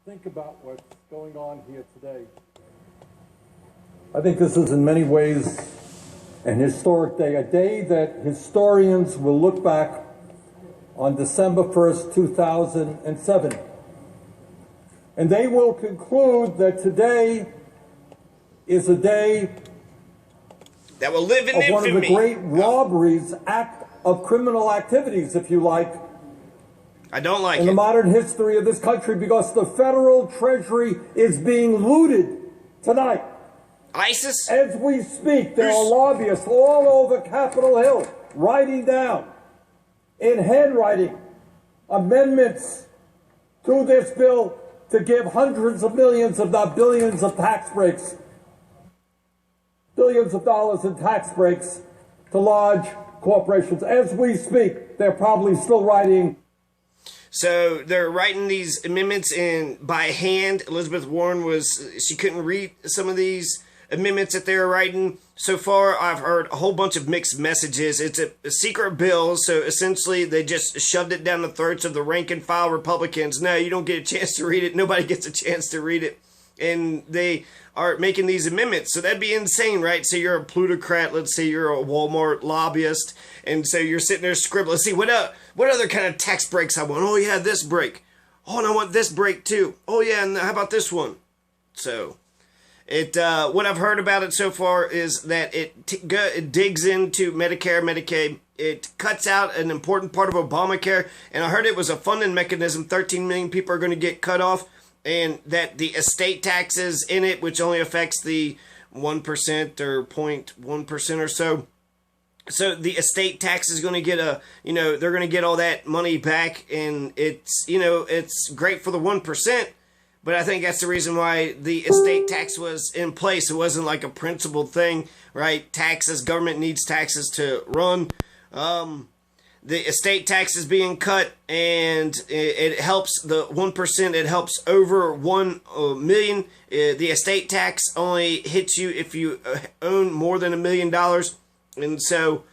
think about what's going on here today, I think this is in many ways an historic day, a day that historians will look back on December 1st, 2007. And they will conclude that today is a day that will live in of infamy. One of the great robberies, act of criminal activities, if you like, I don't like in it. the modern history of this country, because the federal Treasury is being looted tonight. ISIS? As we speak, there are lobbyists all over Capitol Hill writing down in handwriting amendments to this bill to give hundreds of millions, if not billions, of tax breaks, billions of dollars in tax breaks to large corporations. As we speak, they're probably still writing. So they're writing these amendments in by hand. Elizabeth Warren she couldn't read some of these amendments that they're writing. So far, I've heard a whole bunch of mixed messages. It's a secret bill, so essentially they just shoved it down the throats of the rank and file Republicans. No, you don't get a chance to read it. Nobody gets a chance to read it. And they are making these amendments. So that'd be insane, right? So you're a plutocrat. Let's say you're a Walmart lobbyist. And so you're sitting there scribbling. Let's see, what other kind of tax breaks I want? Oh, yeah, this break. Oh, and I want this break, too. Oh, yeah, and how about this one? So what I've heard about it so far is that it digs into Medicare, Medicaid. It cuts out an important part of Obamacare. And I heard it was a funding mechanism. 13 million people are going to get cut off. And that the estate taxes in it, which only affects the 1% or 0.1% or so. So the estate tax is going to get they're going to get all that money back. And it's great for the 1%. But I think that's the reason why the estate tax was in place. It wasn't like a principled thing, right? Taxes, government needs taxes to run. The estate tax is being cut, and it helps the 1%. It helps over 1 million. The estate tax only hits you if you own more than $1 million. And so,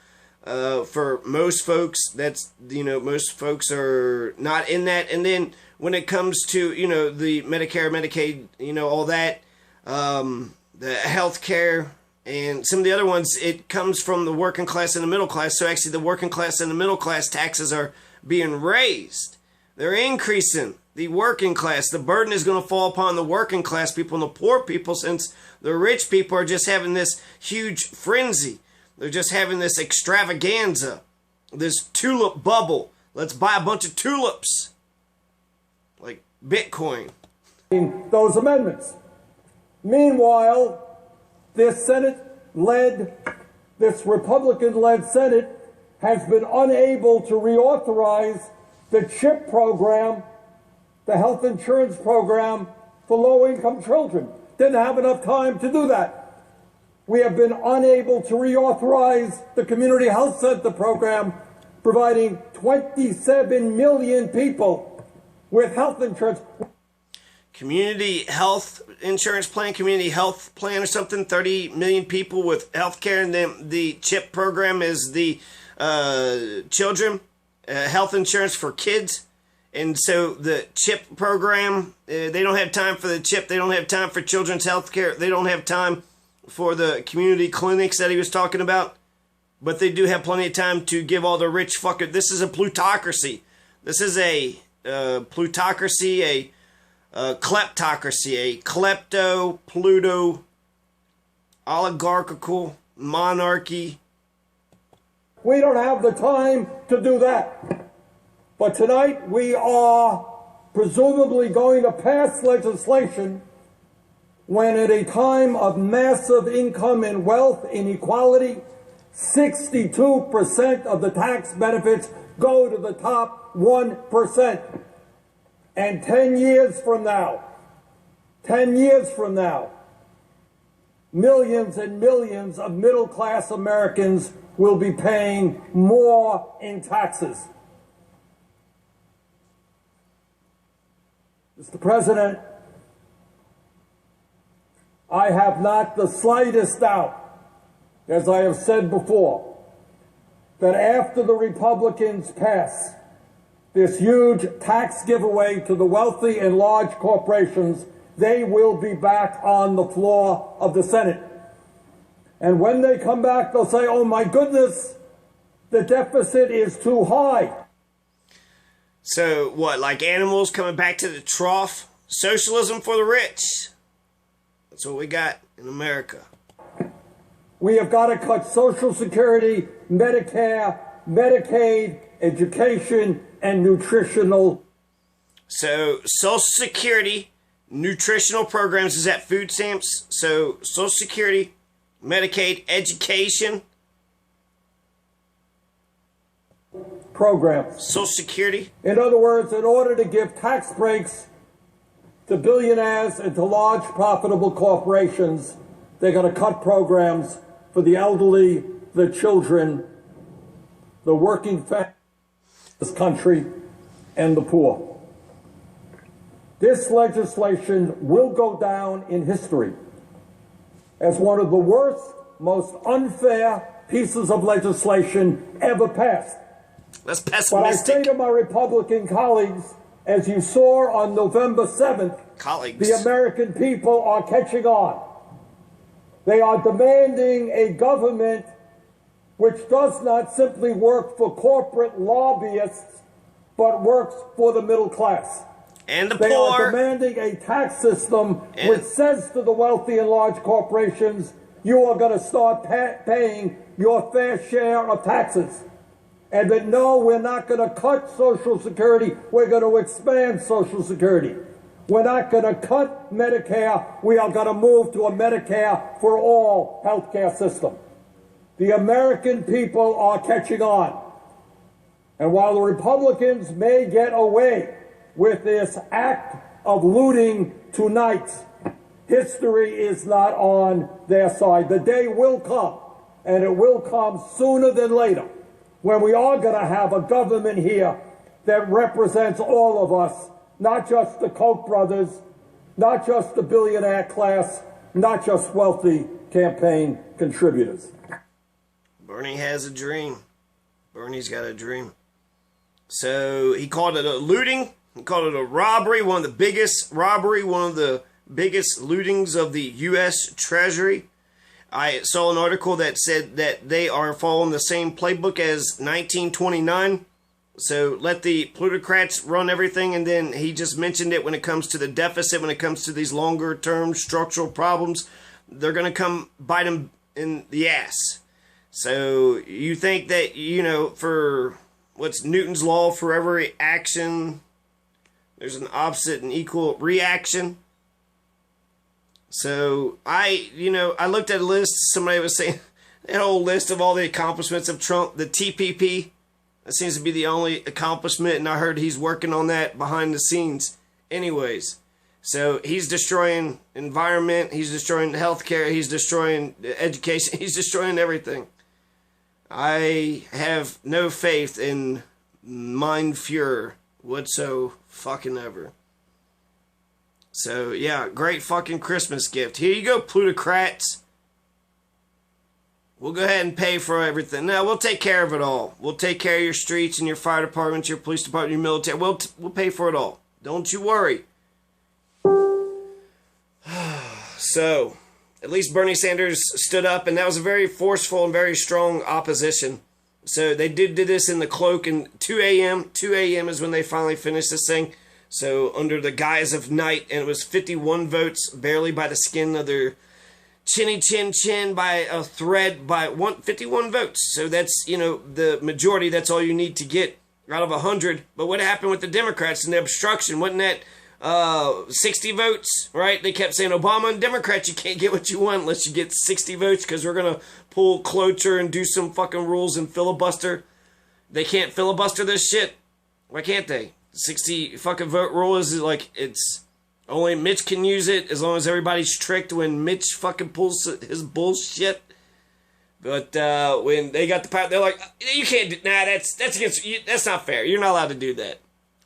for most folks, most folks are not in that. And then when it comes to, the Medicare, Medicaid, all that, the health care, and some of the other ones, it comes from the working class and the middle class. So actually the working class and the middle class taxes are being raised. They're increasing the working class. The burden is going to fall upon the working class people and the poor people, since the rich people are just having this huge frenzy. They're just having this extravaganza, this tulip bubble. Let's buy a bunch of tulips, like Bitcoin. Those amendments. Meanwhile, this Republican-led Senate has been unable to reauthorize the CHIP program, the health insurance program for low-income children. Didn't have enough time to do that. We have been unable to reauthorize the Community Health Center program, providing 27 million people with health insurance. Community health insurance plan, community health plan or something, 30 million people with health care. And then the CHIP program is the children, health insurance for kids. And so the CHIP program, they don't have time for the CHIP. They don't have time for children's health care. They don't have time for the community clinics that he was talking about. But they do have plenty of time to give all the rich fuckers. This is a plutocracy. This is a plutocracy, a kleptocracy, a klepto, Pluto, oligarchical monarchy. We don't have the time to do that. But tonight we are presumably going to pass legislation when, at a time of massive income and wealth inequality, 62% of the tax benefits go to the top 1%. And 10 years from now, millions and millions of middle-class Americans will be paying more in taxes. Mr. President, I have not the slightest doubt, as I have said before, that after the Republicans pass this huge tax giveaway to the wealthy and large corporations, they will be back on the floor of the Senate. And when they come back, they'll say, oh my goodness, the deficit is too high. So what, like animals coming back to the trough? Socialism for the rich. That's what we got in America. We have got to cut Social Security, Medicare, Medicaid, education, and nutritional. So Social Security, nutritional programs, is that food stamps? So Social Security, Medicaid, education. Programs. Social Security. In other words, in order to give tax breaks to billionaires and to large profitable corporations, they're going to cut programs for the elderly, the children, the working families of this country, and the poor. This legislation will go down in history as one of the worst, most unfair pieces of legislation ever passed. That's pessimistic. But I say to my Republican colleagues, as you saw on November 7th, the American people are catching on. They are demanding a government which does not simply work for corporate lobbyists, but works for the middle class. And the poor. They are demanding a tax system which says to the wealthy and large corporations, you are going to start paying your fair share of taxes. And that no, we're not going to cut Social Security, we're going to expand Social Security. We're not going to cut Medicare, we are going to move to a Medicare for all healthcare system. The American people are catching on. And while the Republicans may get away with this act of looting tonight, history is not on their side. The day will come, and it will come sooner than later, when we are going to have a government here that represents all of us, not just the Koch brothers, not just the billionaire class, not just wealthy campaign contributors. Bernie has a dream. Bernie's got a dream. So he called it a looting. He called it a robbery, one of the biggest lootings of the U.S. Treasury. I saw an article that said that they are following the same playbook as 1929. So let the plutocrats run everything, and then he just mentioned it when it comes to the deficit, when it comes to these longer-term structural problems, they're going to come bite them in the ass. So you think that, you know, for what's Newton's law, for every action, there's an opposite and equal reaction. So I looked at a list, somebody was saying, that whole list of all the accomplishments of Trump, the TPP, that seems to be the only accomplishment, and I heard he's working on that behind the scenes. Anyways, so he's destroying environment, he's destroying healthcare, he's destroying education, he's destroying everything. I have no faith in Mein Führer whatsoever. So, yeah, great fucking Christmas gift. Here you go, plutocrats. We'll go ahead and pay for everything. No, we'll take care of it all. We'll take care of your streets and your fire departments, your police department, your military. We'll pay for it all. Don't you worry. So, at least Bernie Sanders stood up, and that was a very forceful and very strong opposition. So they did this in the cloak, and 2 a.m. 2 a.m. is when they finally finished this thing. So under the guise of night, and it was 51 votes, barely by the skin of their chin by a thread, by 51 votes. So that's, you know, the majority. That's all you need to get out of 100. But what happened with the Democrats and the obstruction? Wasn't that 60 votes, right? They kept saying, Obama and Democrats, you can't get what you want unless you get 60 votes, because we're going to pull cloture and do some fucking rules and filibuster. They can't filibuster this shit. Why can't they? 60 fucking vote rule is like, it's only Mitch can use it as long as everybody's tricked when Mitch fucking pulls his bullshit. But when they got the power, they're like, you can't do, nah, that's against, that's not fair. You're not allowed to do that.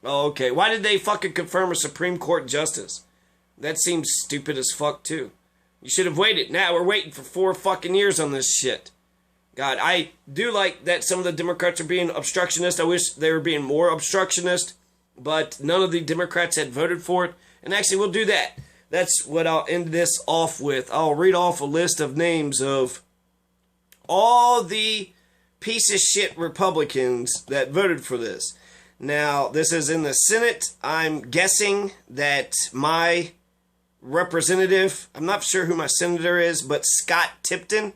Oh, okay. Why did they fucking confirm a Supreme Court justice? That seems stupid as fuck, too. You should have waited. Now we're waiting for 4 fucking years on this shit. God, I do like that some of the Democrats are being obstructionist. I wish they were being more obstructionist, but none of the Democrats had voted for it. And actually, we'll do that. That's what I'll end this off with. I'll read off a list of names of all the piece of shit Republicans that voted for this. Now, this is in the Senate. I'm guessing that my representative, I'm not sure who my senator is, but Scott Tipton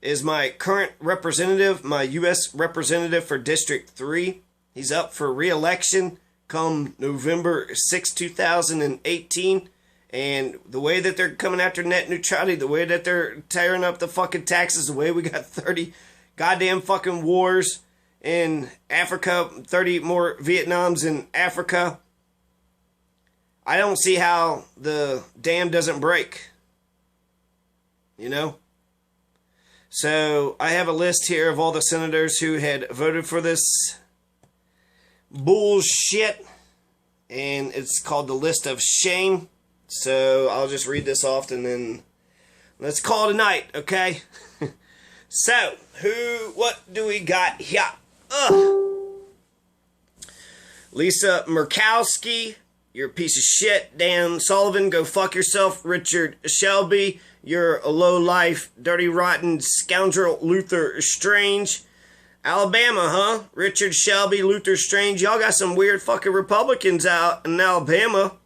is my current representative, my U.S. representative for District 3. He's up for re-election come November 6, 2018. And the way that they're coming after net neutrality, the way that they're tearing up the fucking taxes, the way we got 30 goddamn fucking wars in Africa, 30 more Vietnams in Africa, I don't see how the dam doesn't break. You know? So I have a list here of all the senators who had voted for this bullshit, and it's called the list of shame. So I'll just read this off and then let's call it a night, okay? So, what do we got here? Lisa Murkowski, you're a piece of shit. Dan Sullivan, go fuck yourself. Richard Shelby, you're a low-life, dirty, rotten scoundrel. Luther Strange. Alabama, huh? Richard Shelby, Luther Strange. Y'all got some weird fucking Republicans out in Alabama.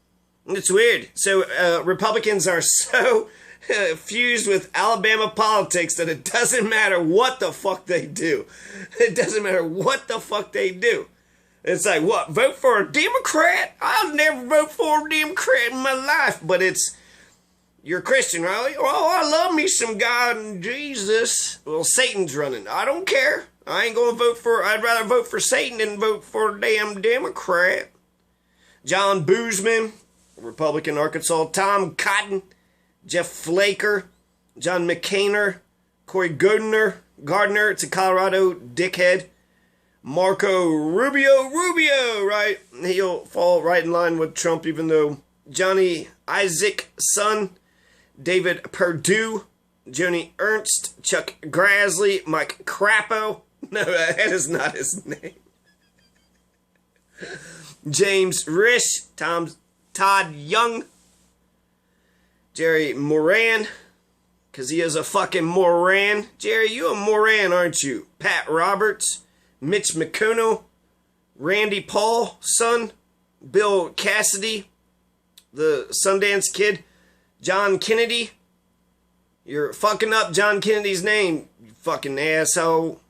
It's weird. So, Republicans are so fused with Alabama politics that it doesn't matter what the fuck they do. It doesn't matter what the fuck they do. It's like, what, vote for a Democrat? I'll never vote for a Democrat in my life. But it's, you're a Christian, right? Oh, I love me some God and Jesus. Well, Satan's running. I don't care. I ain't going to vote for, I'd rather vote for Satan than vote for a damn Democrat. John Boozman, Republican Arkansas. Tom Cotton, Jeff Flaker, John McCainer, Cory Gardner, it's a Colorado dickhead. Marco Rubio, right? He'll fall right in line with Trump, even though Johnny Isaacson, David Perdue, Joni Ernst, Chuck Grassley, Mike Crapo. No, that is not his name. James Risch, Todd Young, Jerry Moran, because he is a fucking Moran. Jerry, you a Moran, aren't you? Pat Roberts, Mitch McConnell, Randy Paul, son, Bill Cassidy, the Sundance Kid, John Kennedy. You're fucking up John Kennedy's name, you fucking asshole.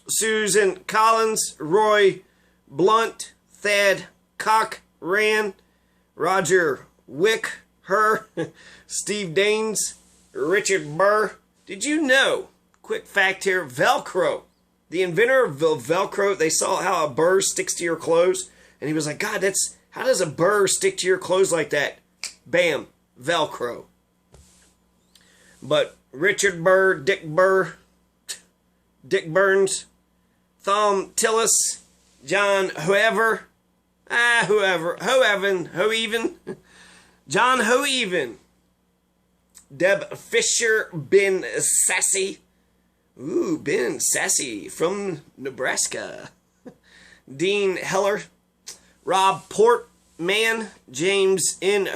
Susan Collins, Roy Blunt, Thad Cochran, Roger Wick, Steve Daines, Richard Burr. Did you know, quick fact here, Velcro, the inventor of Velcro, they saw how a burr sticks to your clothes, and he was like, God, how does a burr stick to your clothes like that? Bam, Velcro. But Richard Burr, Dick Burns, Thom Tillis, John Hoeven, John Hoeven, Deb Fisher, Ben Sassy. Ooh, Ben Sassy from Nebraska. Dean Heller, Rob Portman, James N.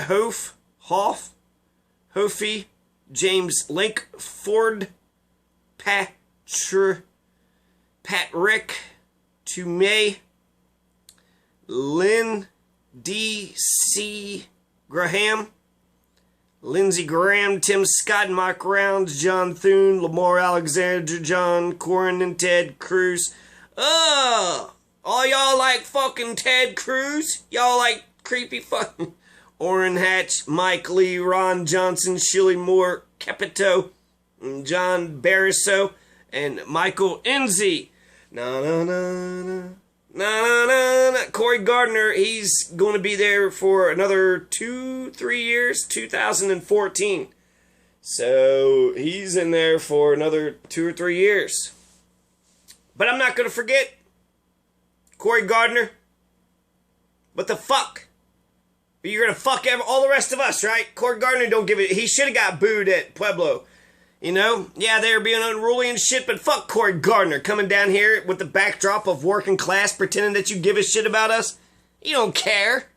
Hoffey, James Lankford, Patrick Toomey, Lynn D.C. Graham, Lindsey Graham, Tim Scott, Mike Rounds, John Thune, Lamar Alexander, John Cornyn, and Ted Cruz. All y'all like fucking Ted Cruz? Y'all like creepy fucking Orrin Hatch, Mike Lee, Ron Johnson, Shirley Moore, Capito, John Barriso, and Michael Enzi. Cory Gardner, he's going to be there for another 2-3 years, 2014. So he's in there for another 2 or 3 years. But I'm not going to forget Cory Gardner. What the fuck? You're going to fuck all the rest of us, right? Cory Gardner don't give it. He should have got booed at Pueblo. You know, yeah, they're being unruly and shit, but fuck Cory Gardner coming down here with the backdrop of working class pretending that you give a shit about us. You don't care.